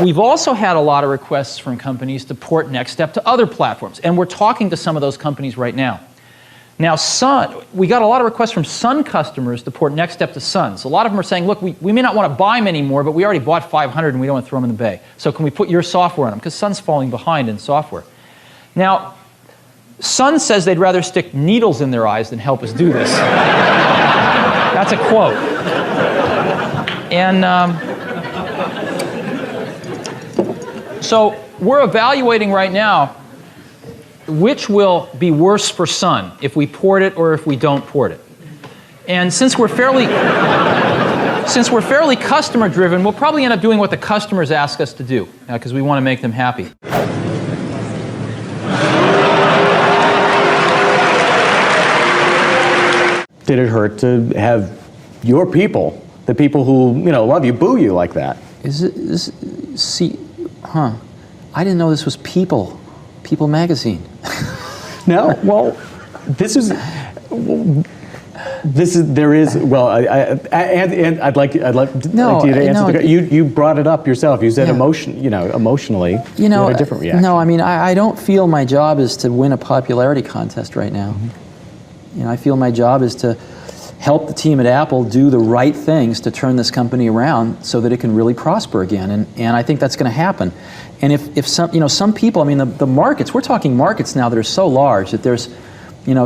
We've also had a lot of requests from companies to port NextStep to other platforms, and we're talking to some of those companies right now. Now, we got a lot of requests from Sun customers to port NextStep to Sun. So a lot of them are saying, look, we may not want to buy them anymore, but we already bought 500 and we don't want to throw them in the bay. So can we put your software on them? Because Sun's falling behind in software. Now, Sun says they'd rather stick needles in their eyes than help us do this. That's a quote. And so we're evaluating right now which will be worse for Sun, if we port it or if we don't port it. And since we're fairly customer-driven, we'll probably end up doing what the customers ask us to do, because we want to make them happy. Did it hurt to have your people, the people who love you, boo you like that? I didn't know this was People magazine. No, well, I'd like you to answer. You brought it up yourself. You said emotionally, you had a different reaction. No, I mean, I don't feel my job is to win a popularity contest right now. Mm-hmm. I feel my job is to help the team at Apple do the right things to turn this company around so that it can really prosper again. And I think that's going to happen. And if some people, I mean, the markets, we're talking markets now that are so large that there's,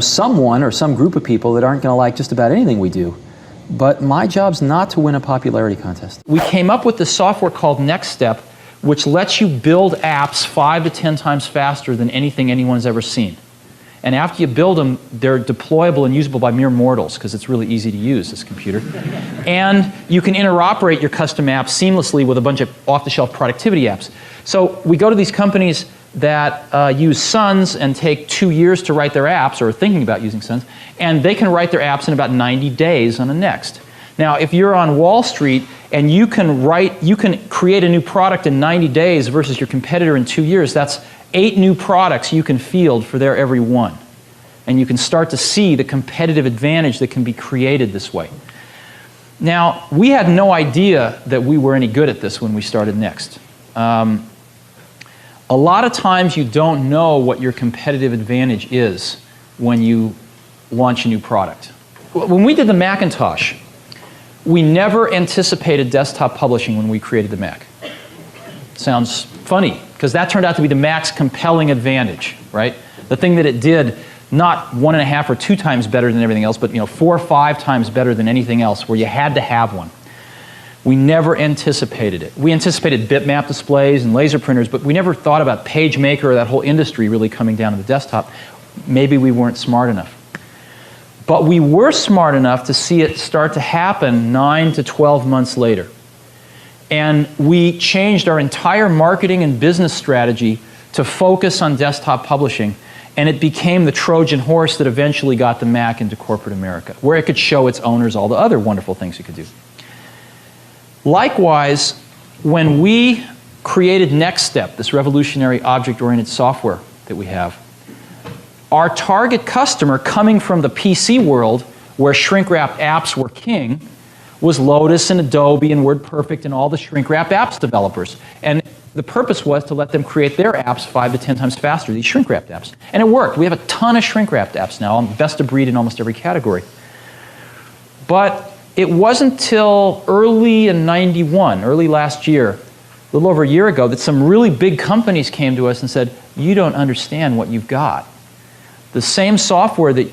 someone or some group of people that aren't going to like just about anything we do. But my job's not to win a popularity contest. We came up with this software called NextStep, which lets you build apps 5 to 10 times faster than anything anyone's ever seen. And after you build them, they're deployable and usable by mere mortals, because it's really easy to use, this computer. And you can interoperate your custom apps seamlessly with a bunch of off-the-shelf productivity apps. So we go to these companies that use Suns and take 2 years to write their apps, or are thinking about using Suns, and they can write their apps in about 90 days on a Next. Now, if you're on Wall Street and you can create a new product in 90 days versus your competitor in 2 years, that's 8 new products you can field for their every one. And you can start to see the competitive advantage that can be created this way. Now, we had no idea that we were any good at this when we started Next. A lot of times you don't know what your competitive advantage is when you launch a new product. When we did the Macintosh, we never anticipated desktop publishing when we created the Mac. Sounds funny, because that turned out to be the Mac's compelling advantage, right? The thing that it did, not 1.5 or 2 times better than everything else, but 4 or 5 times better than anything else, where you had to have one. We never anticipated it. We anticipated bitmap displays and laser printers, but we never thought about PageMaker or that whole industry really coming down to the desktop. Maybe we weren't smart enough. But we were smart enough to see it start to happen 9 to 12 months later. And we changed our entire marketing and business strategy to focus on desktop publishing, and it became the Trojan horse that eventually got the Mac into corporate America, where it could show its owners all the other wonderful things it could do. Likewise, when we created NextStep, this revolutionary object-oriented software that we have, our target customer, coming from the PC world, where shrink-wrapped apps were king, was Lotus and Adobe and WordPerfect and all the shrink-wrapped apps developers. And the purpose was to let them create their apps 5 to 10 times faster, these shrink-wrapped apps. And it worked. We have a ton of shrink-wrapped apps now, best of breed in almost every category. But it wasn't until early in '91, early last year, a little over a year ago, that some really big companies came to us and said, you don't understand what you've got. The same software that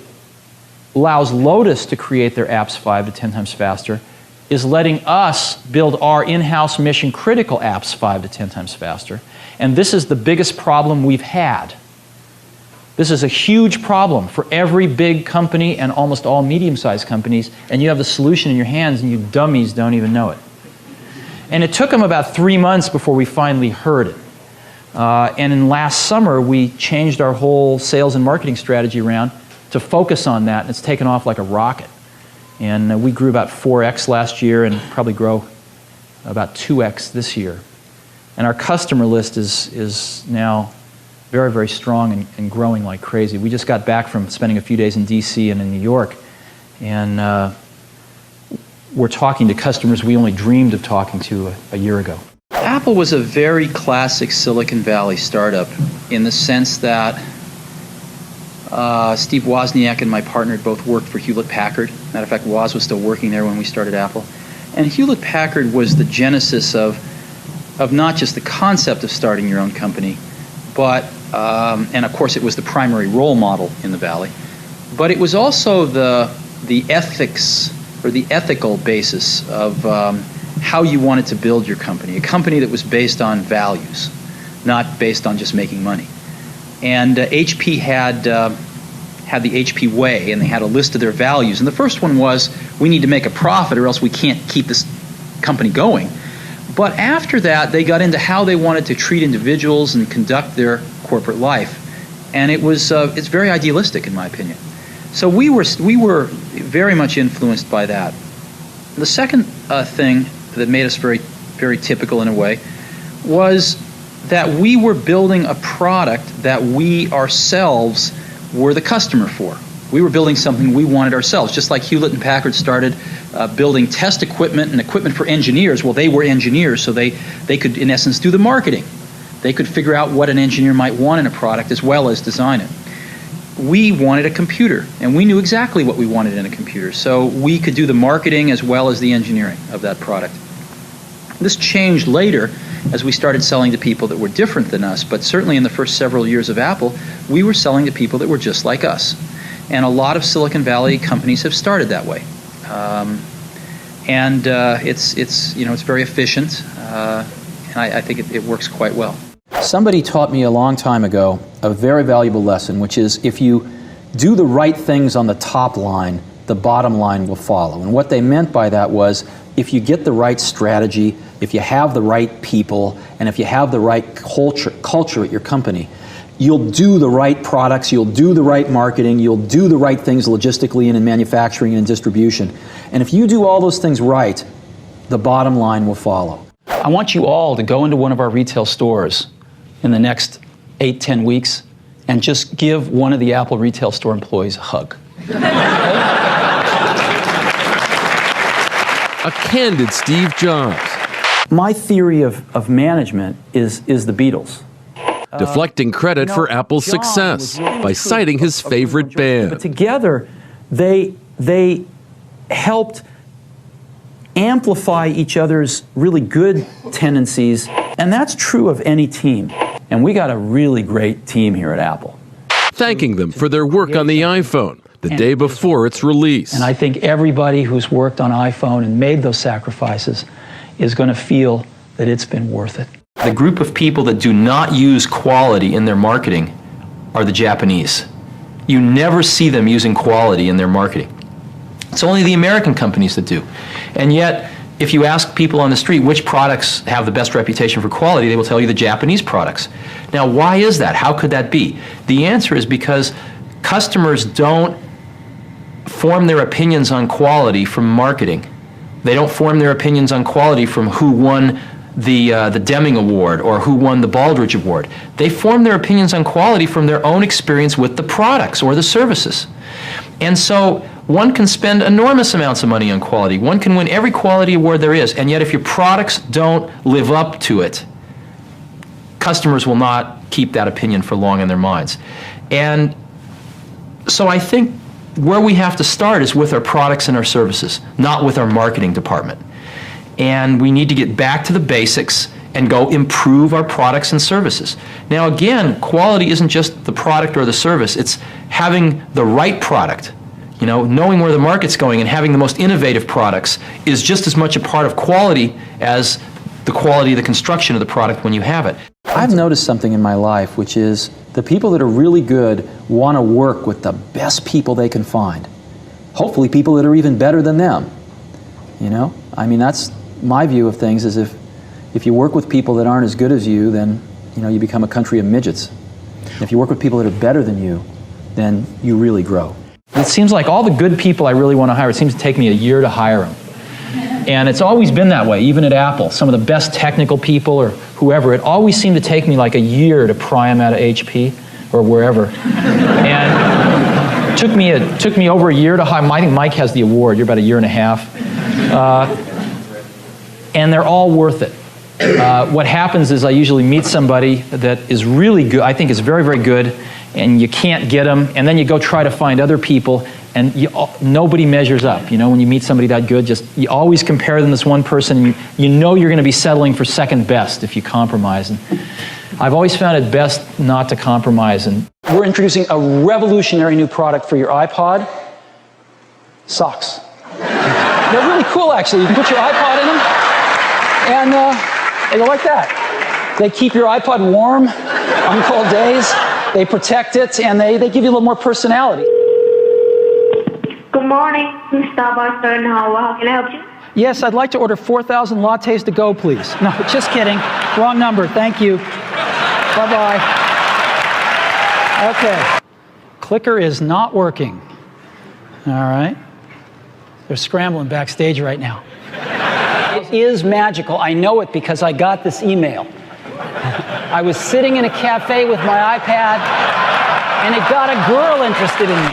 allows Lotus to create their apps 5 to 10 times faster is letting us build our in-house mission-critical apps 5 to 10 times faster. And this is the biggest problem we've had. This is a huge problem for every big company and almost all medium-sized companies, and you have the solution in your hands and you dummies don't even know it. And it took them about 3 months before we finally heard it. And in last summer, we changed our whole sales and marketing strategy around to focus on that, and it's taken off like a rocket. And we grew about 4x last year and probably grow about 2x this year. And our customer list is now very, very strong and growing like crazy. We just got back from spending a few days in DC and in New York, and we're talking to customers we only dreamed of talking to a year ago. Apple was a very classic Silicon Valley startup in the sense that Steve Wozniak and my partner both worked for Hewlett-Packard. Matter of fact, Woz was still working there when we started Apple. And Hewlett-Packard was the genesis of not just the concept of starting your own company, but, and of course it was the primary role model in the Valley, but it was also the ethics or the ethical basis of how you wanted to build your company, a company that was based on values, not based on just making money. And HP had the HP way, and they had a list of their values. And the first one was, we need to make a profit or else we can't keep this company going. But after that, they got into how they wanted to treat individuals and conduct their corporate life. And it's very idealistic, in my opinion. So we were very much influenced by that. The second thing that made us very, very typical in a way was that we were building a product that we ourselves were the customer for. We were building something we wanted ourselves, just like Hewlett and Packard started building test equipment and equipment for engineers. Well, they were engineers, so they could, in essence, do the marketing. They could figure out what an engineer might want in a product as well as design it. We wanted a computer, and we knew exactly what we wanted in a computer, so we could do the marketing as well as the engineering of that product. This changed later as we started selling to people that were different than us, but certainly in the first several years of Apple, we were selling to people that were just like us. And a lot of Silicon Valley companies have started that way. It's very efficient, and I think it works quite well. Somebody taught me a long time ago a very valuable lesson, which is if you do the right things on the top line, the bottom line will follow. And what they meant by that was, if you get the right strategy, if you have the right people, and if you have the right culture at your company, you'll do the right products, you'll do the right marketing, you'll do the right things logistically and in manufacturing and in distribution. And if you do all those things right, the bottom line will follow. I want you all to go into one of our retail stores in the next 8-10 weeks and just give one of the Apple retail store employees a hug. A candid Steve Jobs. My theory of management is the Beatles. Deflecting credit for Apple's John success was really by citing his favorite band. But together, they helped amplify each other's really good tendencies, and that's true of any team. And we got a really great team here at Apple. Thanking them for their work on the iPhone the day before its release. And I think everybody who's worked on iPhone and made those sacrifices is going to feel that it's been worth it. The group of people that do not use quality in their marketing are the Japanese. You never see them using quality in their marketing. It's only the American companies that do. And yet, if you ask people on the street which products have the best reputation for quality, they will tell you the Japanese products. Now, why is that? How could that be? The answer is because customers don't form their opinions on quality from marketing. They don't form their opinions on quality from who won the Deming Award or who won the Baldrige Award. They form their opinions on quality from their own experience with the products or the services. And so one can spend enormous amounts of money on quality. One can win every quality award there is, and yet if your products don't live up to it, customers will not keep that opinion for long in their minds. And so I think where we have to start is with our products and our services, not with our marketing department. And we need to get back to the basics and go improve our products and services. Now again, quality isn't just the product or the service, it's having the right product. You know, knowing where the market's going and having the most innovative products is just as much a part of quality as the quality of the construction of the product when you have it. I've noticed something in my life, which is the people that are really good want to work with the best people they can find. Hopefully people that are even better than them. You know, I mean, that's my view of things, is if you work with people that aren't as good as you, then, you know, you become a country of midgets. If you work with people that are better than you, then you really grow. It seems like all the good people I really want to hire, it seems to take me a year to hire them. And it's always been that way, even at Apple. Some of the best technical people or whoever, it always seemed to take me like a year to pry them out of HP or wherever. And it took me over a year to hire. I think Mike has the award. You're about a year and a half. And they're all worth it. what happens is I usually meet somebody that is really good, I think is very, very good, and you can't get them, and then you go try to find other people, and nobody measures up. You know, when you meet somebody that good, you always compare them to this one person, and you know you're going to be settling for second best if you compromise. And I've always found it best not to compromise. And we're introducing a revolutionary new product for your iPod, socks. They're really cool, actually. You can put your iPod in them, and they go like that. They keep your iPod warm on cold days. They protect it, and they give you a little more personality. Good morning, Starbucks. How can I help you? Yes, I'd like to order 4,000 lattes to go, please. No, just kidding. Wrong number. Thank you. Bye-bye. Okay. Clicker is not working. All right. They're scrambling backstage right now. It is magical. I know it because I got this email. I was sitting in a cafe with my iPad, and it got a girl interested in me.